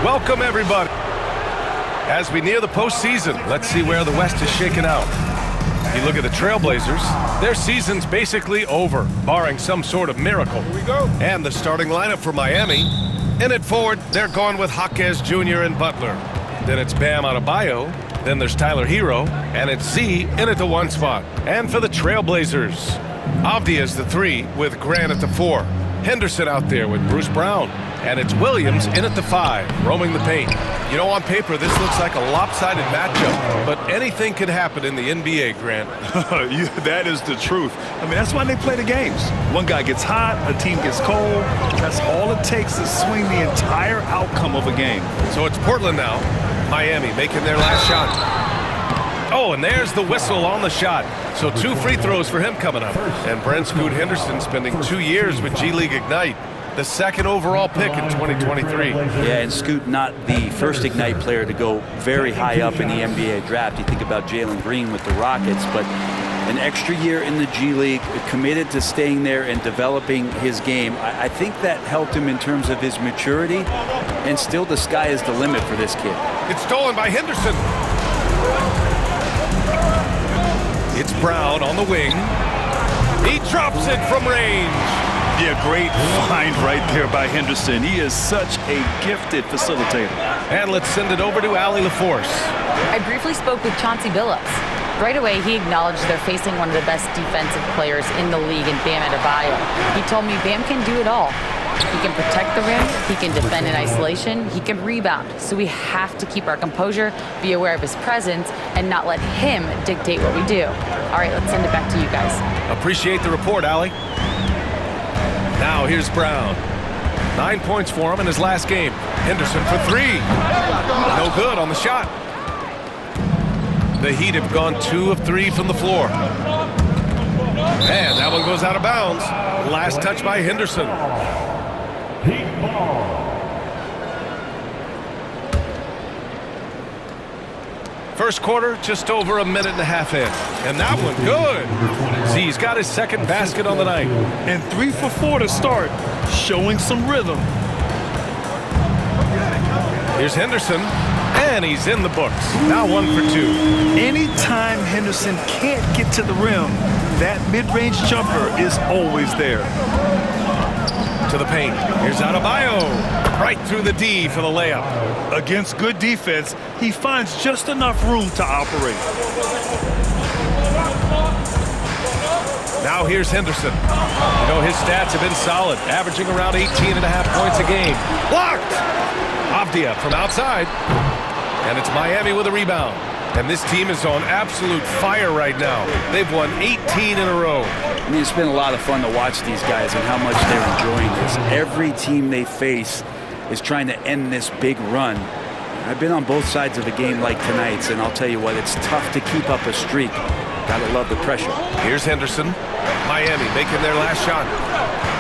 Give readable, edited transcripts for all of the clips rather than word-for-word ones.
Welcome, everybody. As we near the postseason, let's see where the West is shaken out. You look at the Trailblazers, their season's basically over, barring some sort of miracle. Here we go. And the starting lineup for Miami. In at forward, they're going with Jaquez Jr. and Butler. Then it's Bam Adebayo. Then there's Tyler Hero. And it's Z in at the 1 spot. And for the Trailblazers, Avdia's the 3 with Grant at the 4. Henderson out there with Bruce Brown. And it's Williams in at the 5, roaming the paint. You know, on paper, this looks like a lopsided matchup, but anything can happen in the NBA, Grant. That is the truth. I mean, that's why they play the games. One guy gets hot, a team gets cold. That's all it takes to swing the entire outcome of a game. So it's Portland now. Miami making their last shot. Oh, and there's the whistle on the shot. So 2 free throws for him coming up. And Brent Scoot Henderson spending 2 years with G League Ignite. The 2nd overall pick in 2023. Yeah, and Scoot not the first Ignite player to go very high up in the NBA draft. You think about Jalen Green with the Rockets, but an extra year in the G League, committed to staying there and developing his game. I think that helped him in terms of his maturity, and still the sky is the limit for this kid. It's stolen by Henderson. It's Brown on the wing. He drops it from range. Yeah, great find right there by Henderson. He is such a gifted facilitator. And let's send it over to Allie LaForce. I briefly spoke with Chauncey Billups. Right away, he acknowledged they're facing one of the best defensive players in the league in Bam Adebayo. He told me Bam can do it all. He can protect the rim, he can defend in isolation, he can rebound. So we have to keep our composure, be aware of his presence, and not let him dictate what we do. All right, let's send it back to you guys. Appreciate the report, Allie. Now here's Brown. 9 points for him in his last game. Henderson for 3. No good on the shot. The Heat have gone 2 of 3 from the floor. And that one goes out of bounds. Last touch by Henderson. First quarter, just over a minute and a half in. And that one, good. Z's got his 2nd basket on the night. And 3 for 4 to start, showing some rhythm. Here's Henderson, and he's in the books. Now 1 for 2. Anytime Henderson can't get to the rim, that mid-range jumper is always there. To the paint. Here's Adebayo. Right through the D for the layup. Against good defense, he finds just enough room to operate. Now here's Henderson. You know, his stats have been solid, averaging around 18.5 points a game. Blocked! Avdia from outside. And it's Miami with a rebound. And this team is on absolute fire right now. They've won 18 in a row. I mean, it's been a lot of fun to watch these guys and how much they're enjoying this. Every team they face is trying to end this big run. I've been on both sides of a game like tonight's, and I'll tell you what, it's tough to keep up a streak. Gotta love the pressure. Here's Henderson. Miami making their last shot.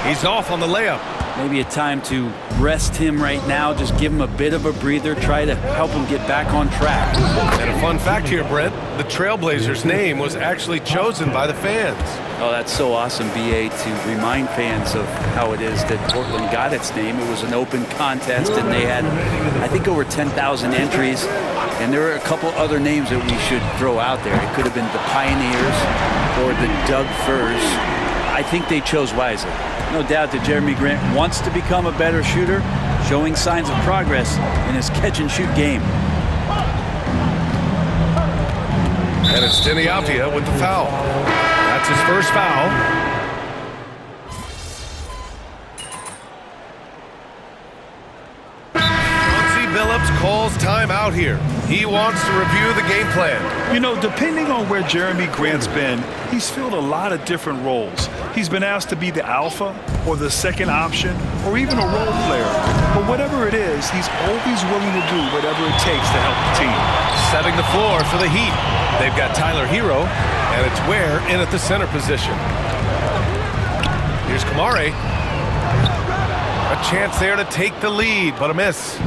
He's off on the layup. Maybe a time to rest him right now, just give him a bit of a breather, try to help him get back on track. And a fun fact here, Brent, the Trailblazers' name was actually chosen by the fans. Oh, that's so awesome, BA, to remind fans of how it is that Portland got its name. It was an open contest, and they had, I think, over 10,000 entries. And there are a couple other names that we should throw out there. It could have been the Pioneers or the Doug Furs. I think they chose wisely. No doubt that Jeremy Grant wants to become a better shooter, showing signs of progress in his catch-and-shoot game. And it's Denny Avdia with the foul. That's his first foul. Chauncey Billups calls timeout here. He wants to review the game plan. You know, depending on where Jeremy Grant's been, he's filled a lot of different roles. He's been asked to be the alpha or the 2nd option or even a role player. But whatever it is, he's always willing to do whatever it takes to help the team. Setting the floor for the Heat. They've got Tyler Hero, and it's Ware in at the center position. Here's Kamare. A chance there to take the lead, but a miss.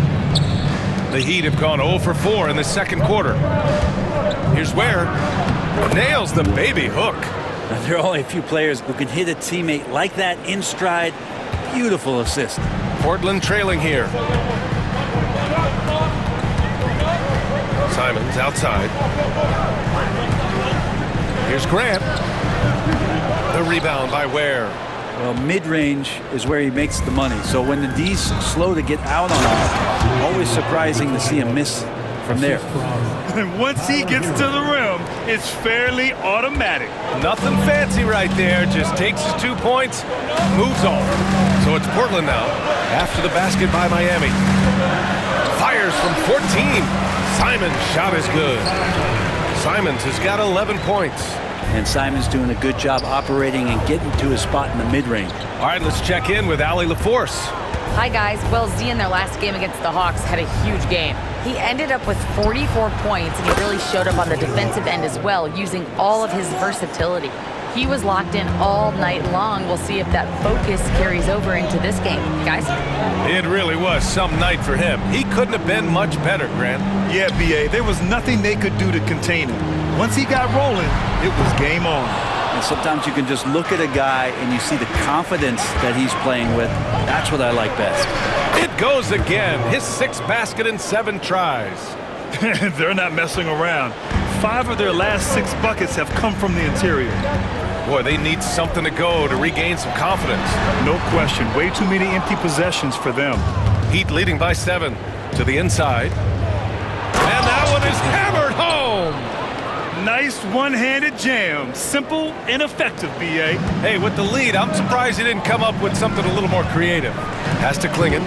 The Heat have gone 0 for 4 in the 2nd quarter. Here's Ware. Nails the baby hook. Now, there are only a few players who can hit a teammate like that in stride. Beautiful assist. Portland trailing here. Simons outside. Here's Grant. The rebound by Ware. Well, mid-range is where he makes the money. So when the D's slow to get out on him, always surprising to see him miss from there. And once he gets to the rim, it's fairly automatic. Nothing fancy right there. Just takes his 2 points, moves on. So it's Portland now after the basket by Miami. Fires from 14. Simons' shot is good. Simons has got 11 points. And Simons doing a good job operating and getting to his spot in the mid-range. All right, let's check in with Allie LaForce. Hi, guys. Well, Z in their last game against the Hawks had a huge game. He ended up with 44 points, and he really showed up on the defensive end as well, using all of his versatility. He was locked in all night long. We'll see if that focus carries over into this game. Guys? It really was some night for him. He couldn't have been much better, Grant. Yeah, B.A., there was nothing they could do to contain him. Once he got rolling, it was game on. And sometimes you can just look at a guy and you see the confidence that he's playing with. That's what I like best. It goes again. His 6th basket in 7 tries. They're not messing around. 5 of their last 6 buckets have come from the interior. Boy, they need something to go to regain some confidence. No question. Way too many empty possessions for them. Heat leading by 7 to the inside. And that one is hammered home. Nice one-handed jam. Simple and effective, B.A. Hey, with the lead, I'm surprised he didn't come up with something a little more creative. Has to cling it.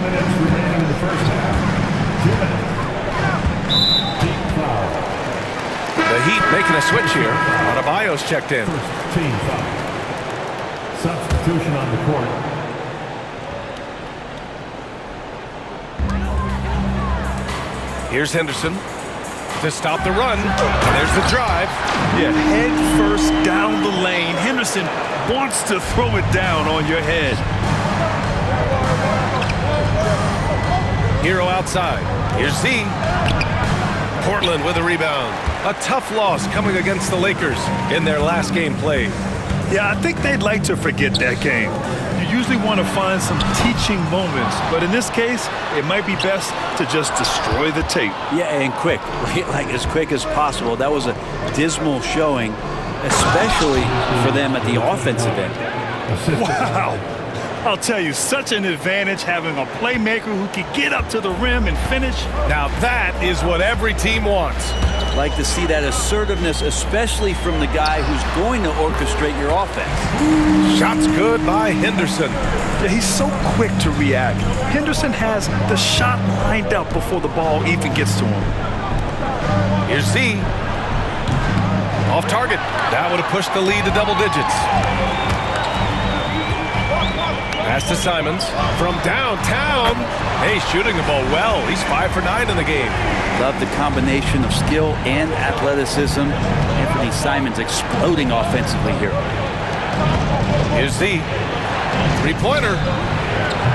The Heat making a switch here. Adebayo's checked in. First team foul. Substitution on the court. Here's Henderson to stop the run. There's the drive. Yeah, head first down the lane. Henderson wants to throw it down on your head. Hero outside. Here's Z. Portland with a rebound. A tough loss coming against the Lakers in their last game played. Yeah, I think they'd like to forget that game. You usually want to find some teaching moments, but in this case, it might be best to just destroy the tape. Yeah, and quick, like as quick as possible. That was a dismal showing, especially for them at the offensive end. Wow. I'll tell you, such an advantage having a playmaker who can get up to the rim and finish. Now that is what every team wants. Like to see that assertiveness, especially from the guy who's going to orchestrate your offense. Shots good by Henderson. Yeah, he's so quick to react. Henderson has the shot lined up before the ball even gets to him. Here's Z. Off target. That would have pushed the lead to double digits. Pass to Simons from downtown. Hey, shooting the ball well. He's 5 for 9 in the game. Love the combination of skill and athleticism. Anthony Simons exploding offensively here. Here's Z. Three-pointer.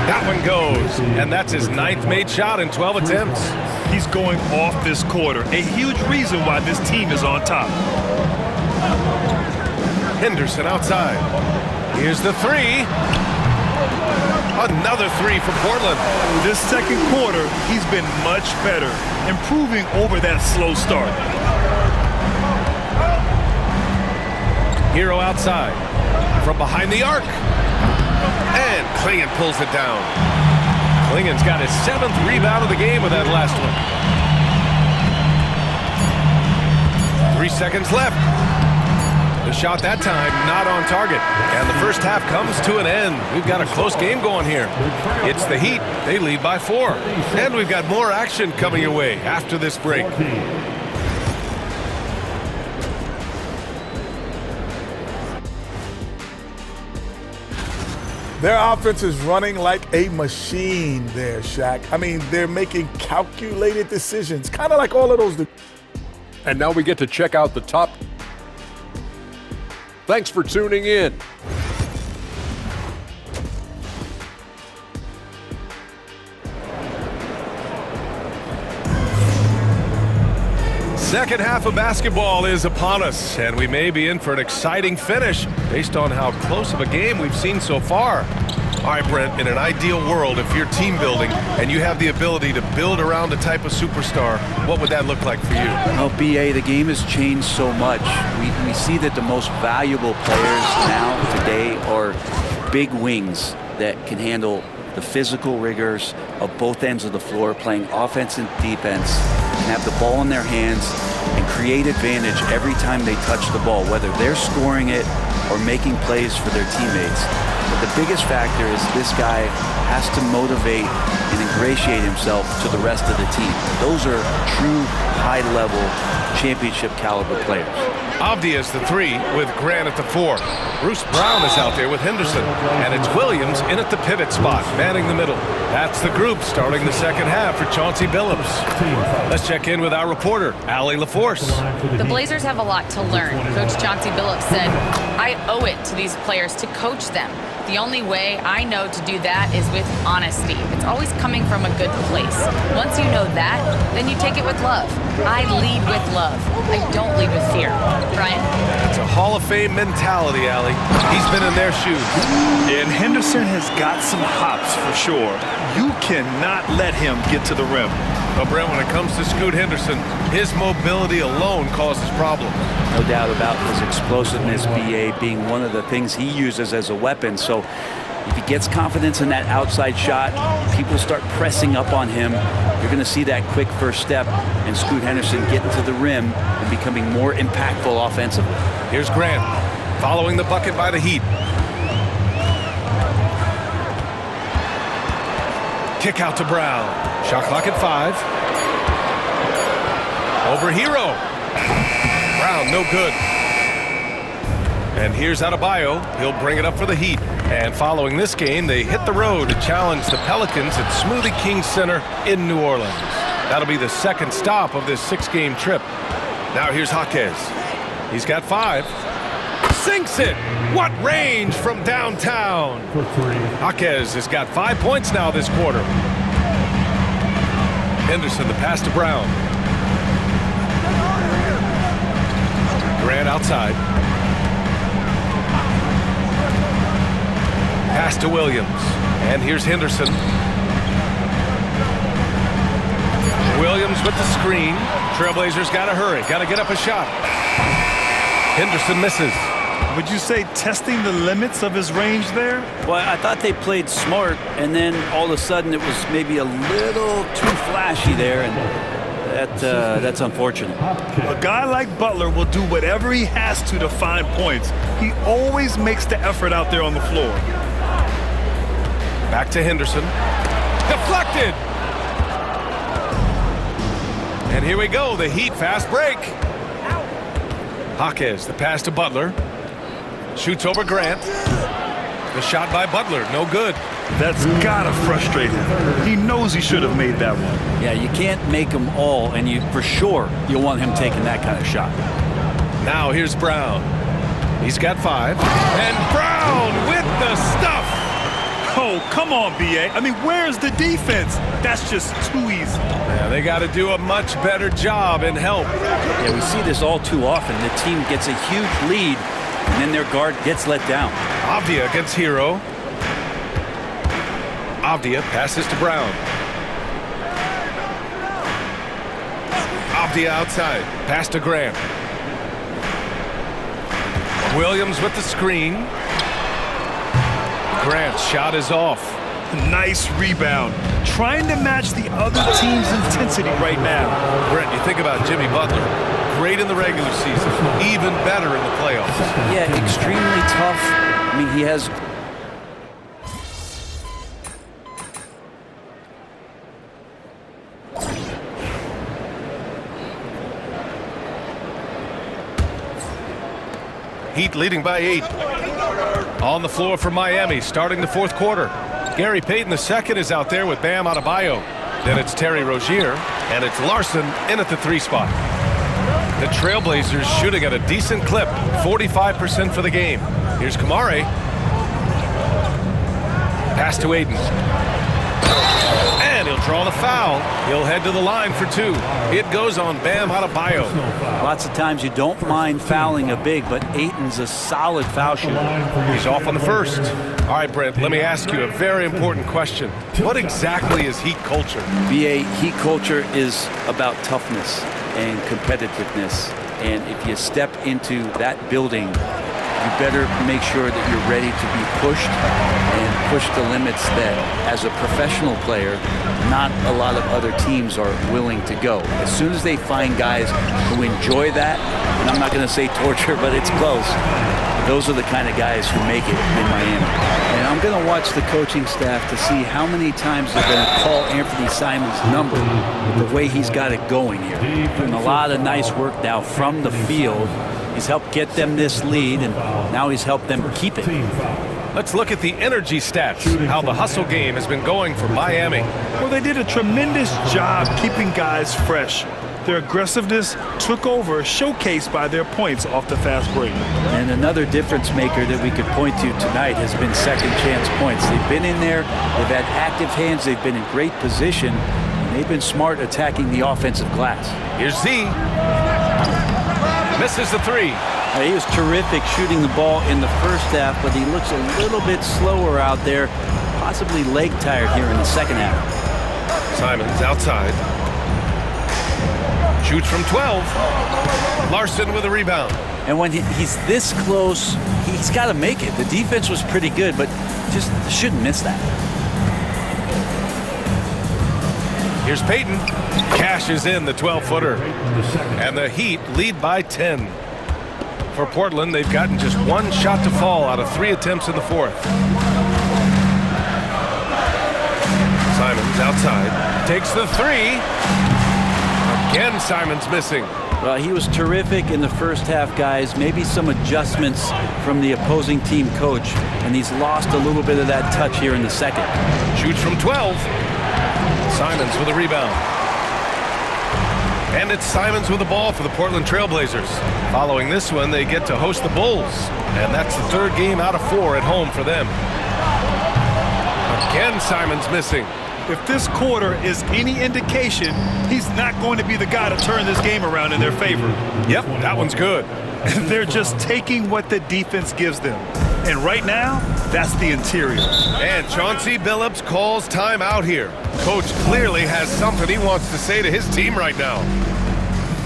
That one goes. And that's his 9th made shot in 12 attempts. He's going off this quarter. A huge reason why this team is on top. Henderson outside. Here's the 3. Another 3 for Portland. This second quarter, he's been much better, improving over that slow start. Hero outside. From behind the arc. And Klingon pulls it down. Klingon's got his 7th rebound of the game with that last one. 3 seconds left. The shot that time not on target. And the first half comes to an end. We've got a close game going here. It's the Heat. They lead by 4. And we've got more action coming your way after this break. Their offense is running like a machine there, Shaq. I mean, they're making calculated decisions, kind of like all of those. And now we get to check out the top. Thanks for tuning in. Second half of basketball is upon us, and we may be in for an exciting finish based on how close of a game we've seen so far. All right, Brent, in an ideal world, if you're team building and you have the ability to build around a type of superstar, what would that look like for you? Well, BA, the game has changed so much. We see that the most valuable players now today are big wings that can handle the physical rigors of both ends of the floor, playing offense and defense, and have the ball in their hands and create advantage every time they touch the ball, whether they're scoring it or making plays for their teammates. But the biggest factor is this guy has to motivate and ingratiate himself to the rest of the team. Those are true high-level championship caliber players. Avdia is the 3 with Grant at the 4. Bruce Brown is out there with Henderson. And it's Williams in at the pivot spot, manning the middle. That's the group starting the second half for Chauncey Billups. Let's check in with our reporter, Allie LaForce. The Blazers have a lot to learn. Coach Chauncey Billups said, I owe it to these players to coach them. The only way I know to do that is with honesty. It's always coming from a good place. Once you know that, then you take it with love. I lead with love. I don't lead with fear. Brian? It's a Hall of Fame mentality, Allie. He's been in their shoes. And Henderson has got some hops for sure. You cannot let him get to the rim. But Brent, when it comes to Scoot Henderson, his mobility alone causes problems. No doubt about his explosiveness, BA, being one of the things he uses as a weapon. So if he gets confidence in that outside shot, people start pressing up on him. You're going to see that quick first step and Scoot Henderson getting to the rim and becoming more impactful offensively. Here's Grant, following the bucket by the Heat. Kick out to Brown. Shot clock at 5. Over Hero. Brown, no good. And here's Adebayo. He'll bring it up for the Heat. And following this game, they hit the road to challenge the Pelicans at Smoothie King Center in New Orleans. That'll be the second stop of this 6-game trip. Now here's Jaquez. He's got 5. Sinks it. What range from downtown. For 3. Jaquez has got 5 points now this quarter. Henderson, the pass to Brown. Grant outside. Pass to Williams. And here's Henderson. Williams with the screen. Trailblazers got to hurry. Got to get up a shot. Henderson misses. Would you say testing the limits of his range there? Well, I thought they played smart, and then all of a sudden it was maybe a little too flashy there, and that's unfortunate. A guy like Butler will do whatever he has to find points. He always makes the effort out there on the floor. Back to Henderson. Deflected! And here we go, the Heat fast break. Jaquez, the pass to Butler. Shoots over Grant. The shot by Butler, no good. That's gotta frustrate him. He knows he should have made that one. Yeah, you can't make them all, and for sure you'll want him taking that kind of shot. Now here's Brown. He's got 5. And Brown with the stuff. Oh, come on, BA. I mean, where's the defense? That's just too easy. Yeah, they got to do a much better job in help. Yeah, we see this all too often. The team gets a huge lead, and then their guard gets let down. Avdia against Hero. Avdia passes to Brown. Avdia outside. Pass to Grant. Williams with the screen. Grant's shot is off. Nice rebound. Trying to match the other team's intensity right now. Brent, you think about Jimmy Butler. Great in the regular season. Even better in the playoffs. Yeah, extremely tough. I mean, he has... Heat leading by 8. On the floor for Miami, starting the fourth quarter. Gary Payton II is out there with Bam Adebayo. Then it's Terry Rozier, and it's Larson in at the 3 spot. The Trailblazers shooting at a decent clip, 45% for the game. Here's Kamare. Pass to Aiden. And he'll draw the foul. He'll head to the line for 2. It goes on Bam Adebayo. Lots of times you don't mind fouling a big, but Ayton's a solid foul shooter. He's off on the first. All right, Brent, let me ask you a very important question. What exactly is Heat culture? BA, Heat culture is about toughness and competitiveness. And if you step into that building, you better make sure that you're ready to be pushed and push the limits that, as a professional player, not a lot of other teams are willing to go. As soon as they find guys who enjoy that, and I'm not going to say torture, but it's close, those are the kind of guys who make it in Miami. And I'm going to watch the coaching staff to see how many times they're going to call Anthony Simons' number with the way he's got it going here. And a lot of nice work now from the field. He's helped get them this lead, and now he's helped them keep it. Let's look at the energy stats, how the hustle game has been going for Miami. Well, they did a tremendous job keeping guys fresh. Their aggressiveness took over, showcased by their points off the fast break. And another difference maker that we could point to tonight has been second chance points. They've been in there, they've had active hands, they've been in great position, and they've been smart attacking the offensive glass. Here's Z. Misses the 3. He was terrific shooting the ball in the first half, but he looks a little bit slower out there, possibly leg tired here in the second half. Simons outside. Shoots from 12. Larson with a rebound. And when he's this close, he's got to make it. The defense was pretty good, but just shouldn't miss that. Here's Payton. Cashes in the 12-footer. And the Heat lead by 10. For Portland, they've gotten just 1 shot to fall out of 3 attempts in the 4th. Simons outside. Takes the 3. Again, Simons missing. Well, he was terrific in the first half, guys. Maybe some adjustments from the opposing team coach, and he's lost a little bit of that touch here in the second. Shoots from 12. Simons with a rebound. And it's Simons with the ball for the Portland Trailblazers. Following this one, they get to host the Bulls. And that's the 3rd game out of 4 at home for them. Again, Simons missing. If this quarter is any indication, he's not going to be the guy to turn this game around in their favor. Yep, that one's good. They're just taking what the defense gives them. And right now, that's the interior. And Chauncey Billups calls time out here. Coach clearly has something he wants to say to his team right now.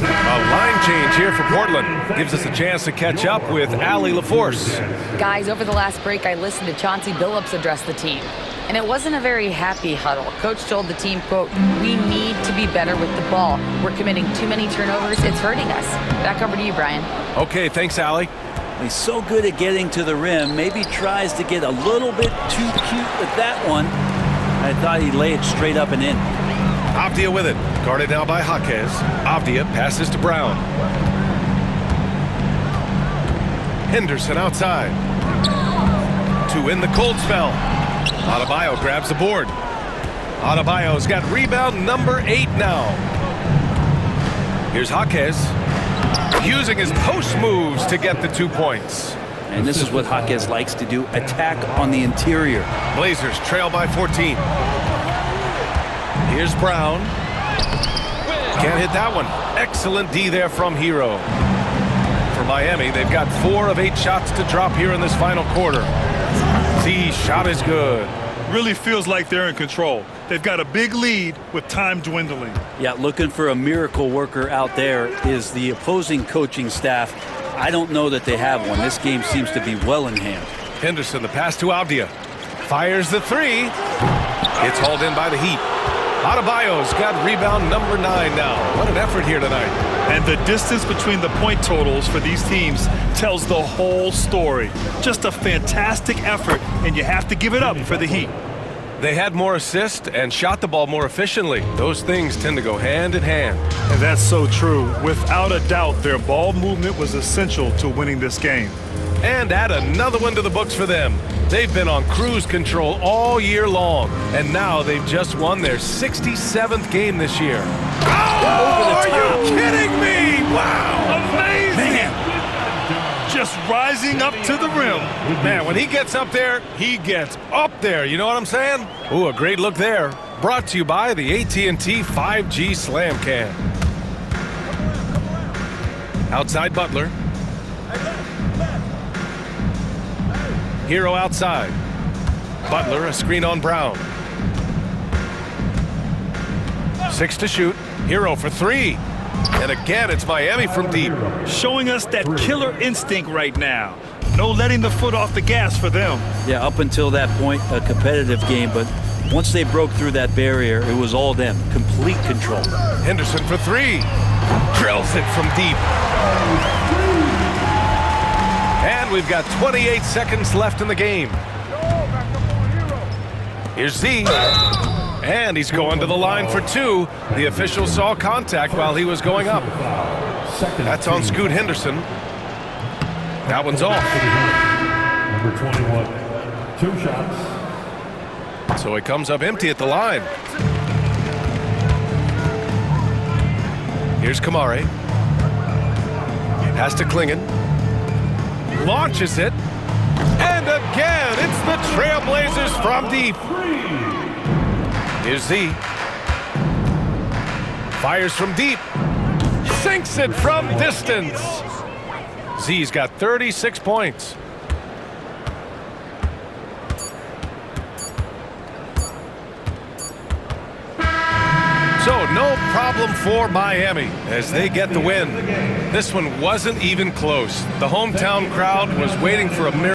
A line change here for Portland. Gives us a chance to catch up with Allie LaForce. Guys, over the last break, I listened to Chauncey Billups address the team. And it wasn't a very happy huddle. Coach told the team, quote, "We need to be better with the ball. We're committing too many turnovers. It's hurting us." Back over to you, Brian. Okay, thanks, Allie. He's so good at getting to the rim. Maybe tries to get a little bit too cute with that one. I thought he'd lay it straight up and in. Avdia with it. Guarded now by Jaquez. Avdia passes to Brown. Henderson outside. 2 in the cold spell. Adebayo grabs the board. Adebayo's got rebound number 8 now. Here's Jaquez. Using his post moves to get the 2 points. And this is what Jaquez likes to do, attack on the interior. Blazers trail by 14. Here's Brown. Can't hit that one. Excellent D there from Hero. For Miami, they've got 4 of 8 shots to drop here in this final quarter. Z shot is good. Really feels like they're in control. They've got a big lead with time dwindling. Yeah, looking for a miracle worker out there is the opposing coaching staff. I don't know that they have one. This game seems to be well in hand. Henderson, the pass to Avdia. Fires the 3. It's hauled in by the Heat. Adebayo's got rebound number 9 now. What an effort here tonight. And the distance between the point totals for these teams tells the whole story. Just a fantastic effort, and you have to give it up for the Heat. They had more assists and shot the ball more efficiently. Those things tend to go hand in hand. And that's so true. Without a doubt, their ball movement was essential to winning this game. And add another one to the books for them. They've been on cruise control all year long, and now they've just won their 67th game this year. Oh, are you kidding me? Wow. Amazing. Man. Just rising up to the rim. Man, when he gets up there, he gets up there. You know what I'm saying? Ooh, a great look there. Brought to you by the AT&T 5G Slam Cam. Outside Butler. Hero outside. Butler, a screen on Brown. 6 to shoot. Hero for 3. And again, it's Miami from deep. Showing us that killer instinct right now. No letting the foot off the gas for them. Yeah, up until that point, a competitive game, but once they broke through that barrier, it was all them. Complete control. Henderson for 3. Drills it from deep. And we've got 28 seconds left in the game. Here's Z. And he's going to the line for 2. The official saw contact while he was going up. That's on Scoot Henderson. That one's off. Number 21, 2 shots. So he comes up empty at the line. Here's Kamare. Has to Klingon. Launches it. And again, it's the Trailblazers from deep. Here's Z. Fires from deep. Sinks it from distance. Z's got 36 points. So no problem for Miami as they get the win. This one wasn't even close. The hometown crowd was waiting for a miracle.